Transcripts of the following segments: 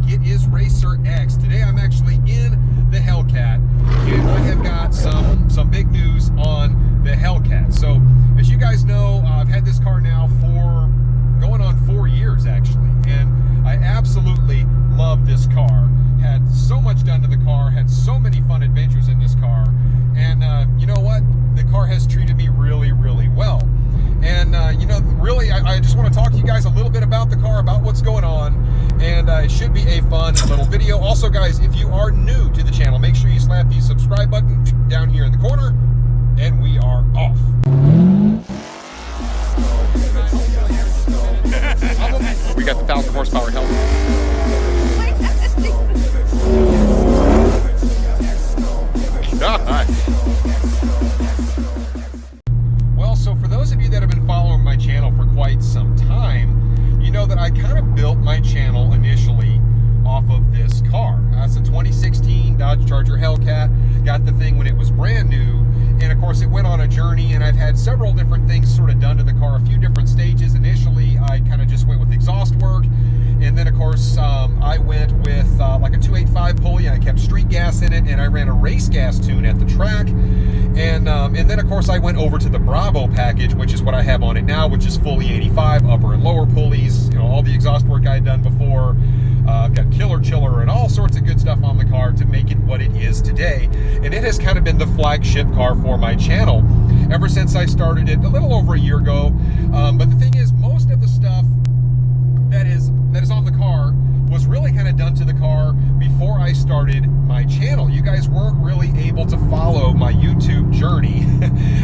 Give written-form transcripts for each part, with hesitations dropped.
It is Racer X. Today I'm actually in the Hellcat, and I have got some big news on the Hellcat. So, as you guys know, I've had this car now for going on 4 years actually, and I absolutely love this car. Had so much done to the car, had so many fun adventures in this car, and you know what? The car has treated me really, really well. And you know, really, I just want to talk to you guys a little bit about the car, about what's going on, and it should be a fun little video. Also, guys, if you are new to the channel, make sure you slap the subscribe button down here in the corner, and we are off. We got the 1,000 horsepower Hellcat. Well, so for those of you that have been following my channel for quite some time, you know that I kind of built my channel initially off of this car. It's a 2016 Dodge Charger Hellcat. Got the thing when it was brand new, and of course it went on a journey, and I've had several different things sort of done to the car, a few different stages. Initially, I kind of just went with exhaust work, and then of course I went with like a 285 pulley, and I kept street gas in it, and I ran a race gas tune at the track, and then of course I went over to the Bravo package, which is what I have on it now, which is fully 85 upper and lower pulleys, you know, all the exhaust work I had done before. I've got killer chiller and all sorts of good stuff on the car to make it what it is today, and it has kind of been the flagship car for my channel ever since I started it a little over a year ago. But the thing is, most of the stuff that is on the car was really kind of done to the car before I started my channel. You guys weren't really able to follow my YouTube journey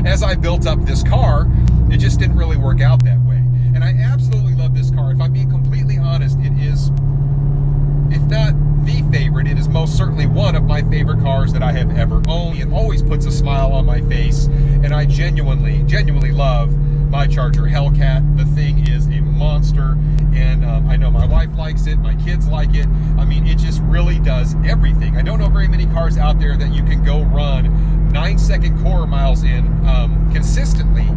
as I built up this car. It just didn't really work out that way. And I absolutely love this car. If I'm being completely honest, it is, if not the favorite, it is most certainly one of my favorite cars that I have ever owned. It always puts a smile on my face, and I genuinely love my Charger Hellcat. The thing is a monster, and I know my wife likes it, my kids like it. I mean, it just really does everything. I don't know very many cars out there that you can go run 9-second quarter miles in consistently,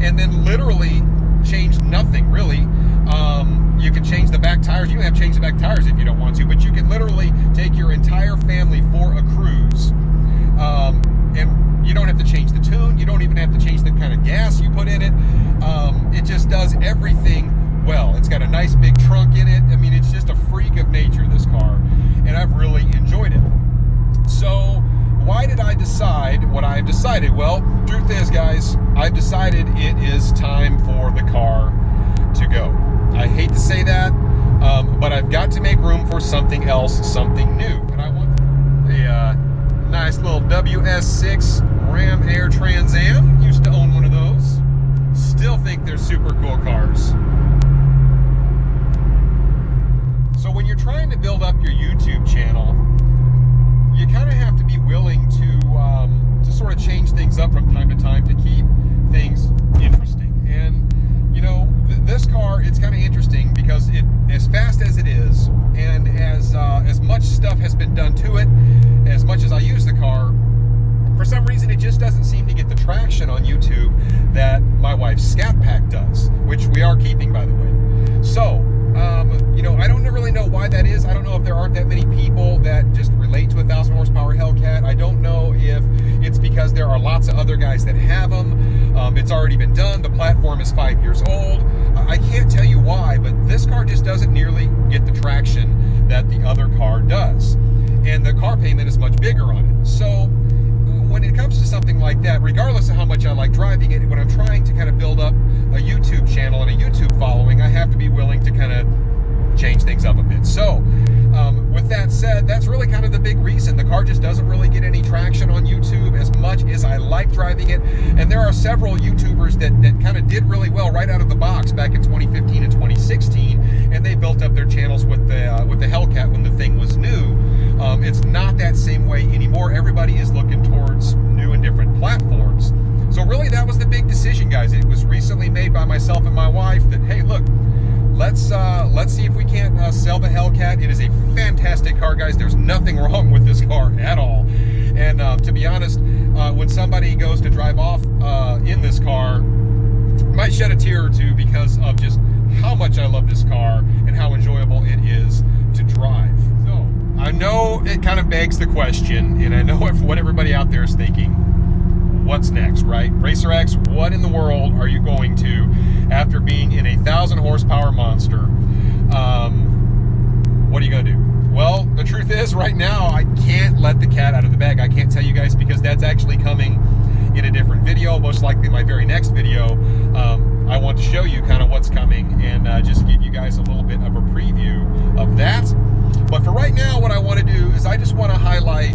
and then literally change nothing really. You can change the back tires. You don't have to change the back tires if you don't want to, but you can literally take your entire family for a cruise, and you don't have to change the tune. You don't even have to change the kind of gas you put in it. It just does everything well. It's got a nice big trunk in it. I mean, it's just a freak of nature, this car, and I've really enjoyed it. So why did I decide what I've decided? Well, truth is, guys, I've decided it is time for the car to go. I hate to say that, but I've got to make room for something else, something new. And I want a nice little WS6 Ram Air Trans Am. Used to own one of those. Still think they're super cool cars. So when you're trying to build up your YouTube channel, you kind of have to be willing to sort of change things up from time to time to keep things interesting. And you know, this car, it's kind of interesting because it, as fast as it is, and as much stuff has been done to it, as much as I use the car, for some reason it just doesn't seem to get the traction on YouTube that my wife's Scat Pack does, which we are keeping, by the way. So, you know, I don't really know why that is. I don't know if there aren't that many people that just relate to a 1,000 horsepower Hellcat. I don't know if it's because there are lots of other guys that have them. It's already been done. The platform is 5 years old. I can't tell you why, but this car just doesn't nearly get the traction that the other car does. And the car payment is much bigger on it. So when it comes to something like that, regardless of how much I like driving it, when I'm trying to kind of build up a YouTube channel and a YouTube following, I have to be willing to kind of change things up a bit. So with that said, that's really kind of the big reason. The car just doesn't really get any traction on YouTube as much as I like driving it. And there are several YouTubers that kind of did really well right out of the box back in 2015 and 2016, and they built up their channels with the Hellcat when the thing was new. It's not that same way anymore. Everybody is looking towards new and different platforms. So really, that was the big decision, guys. It was recently made by myself and my wife that, hey, look, let's see if we can't sell the Hellcat. It is a fantastic car, guys. There's nothing wrong with this car at all. And to be honest, when somebody goes to drive off in this car, might shed a tear or two because of just how much I love this car and how enjoyable it is to drive. kind of begs the question, and I know what everybody out there is thinking, what's next, right? Racer X, what in the world are you going to, after being in a 1,000 horsepower monster, what are you going to do? Well, the truth is, right now, I can't let the cat out of the bag. I can't tell you guys because that's actually coming in a different video, most likely my very next video. I want to show you kind of what's coming and just give you guys a little bit of a preview of that. But for right now, what I want to do is I just want to highlight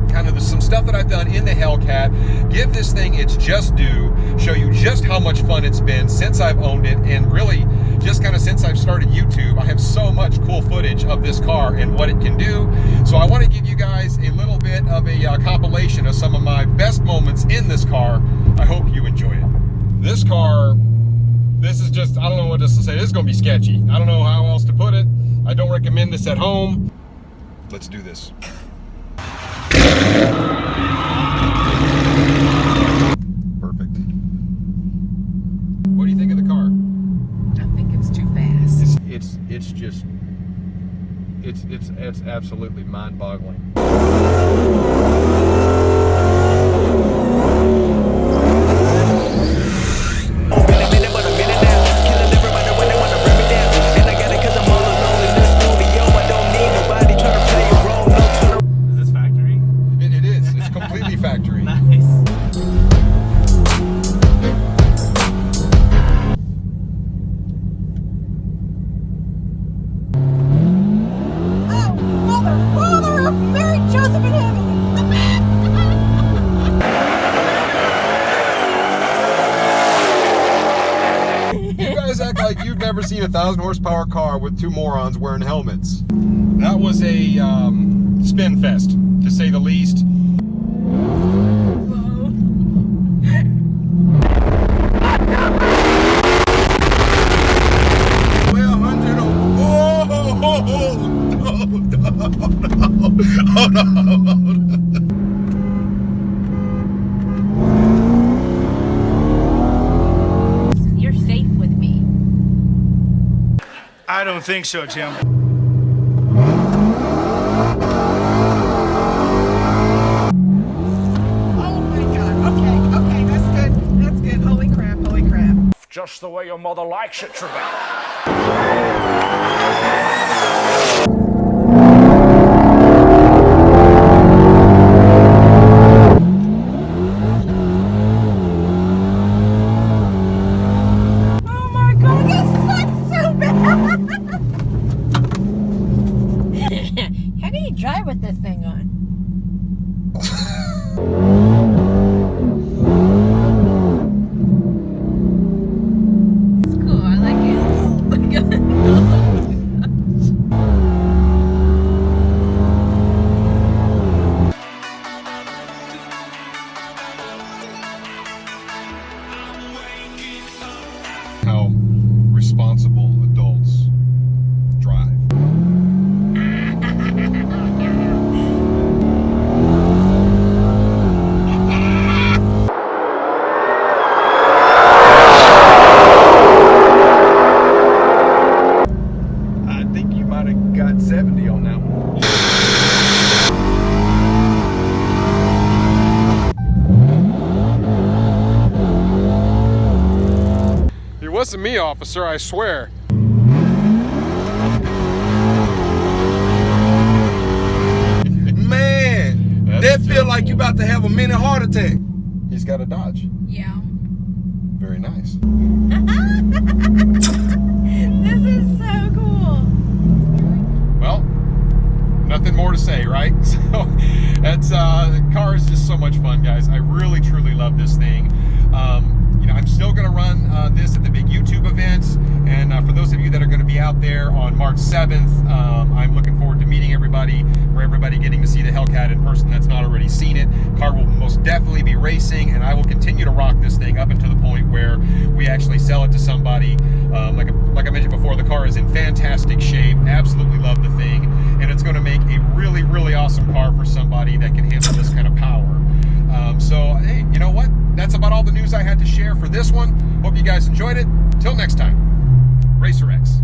kind of some stuff that I've done in the Hellcat, give this thing its just due, show you just how much fun it's been since I've owned it, and really just kind of since I've started YouTube. I have so much cool footage of this car and what it can do. So I want to give you guys a little bit of a compilation of some of my best moments in this car. I hope you enjoy it. This car, this is just, I don't know what else to say. This is going to be sketchy. I don't know how else to put it. I don't recommend this at home. Let's do this. Perfect. What do you think of the car? I think it's too fast. It's just it's absolutely mind-boggling. Act like you've never seen a 1,000 horsepower car with two morons wearing helmets. That was a spin fest, to say the least. I don't think so, Tim. Oh my God. Okay, that's good. That's good. Holy crap, holy crap. Just the way your mother likes it, Trebek. Drive with this thing on. It's cool. I like it. Oh my God. How responsible adults drive. Got 70 on that one. It wasn't me, officer, I swear. Man, that feel like you about to have a mini heart attack. He's got a Dodge. Yeah. Very nice. This is so cool. Well, nothing more to say, right? So that's the car is just so much fun, guys. I really truly love this thing. You know, I'm still going to run this at the big YouTube events, and for those of you that are going to be out there on March 7th, I'm looking forward to meeting everybody, for everybody getting to see the Hellcat in person that's not already seen it. Car will most definitely be racing, and I will continue to rock this thing up until the point where we actually sell it to somebody. Like I mentioned before, the car is in fantastic shape. Absolutely love the thing, and it's going to make a really, really awesome car for somebody that can handle this kind of power. So, hey, you know what? That's about all the news I had to share for this one. Hope you guys enjoyed it. Till next time, Racer X.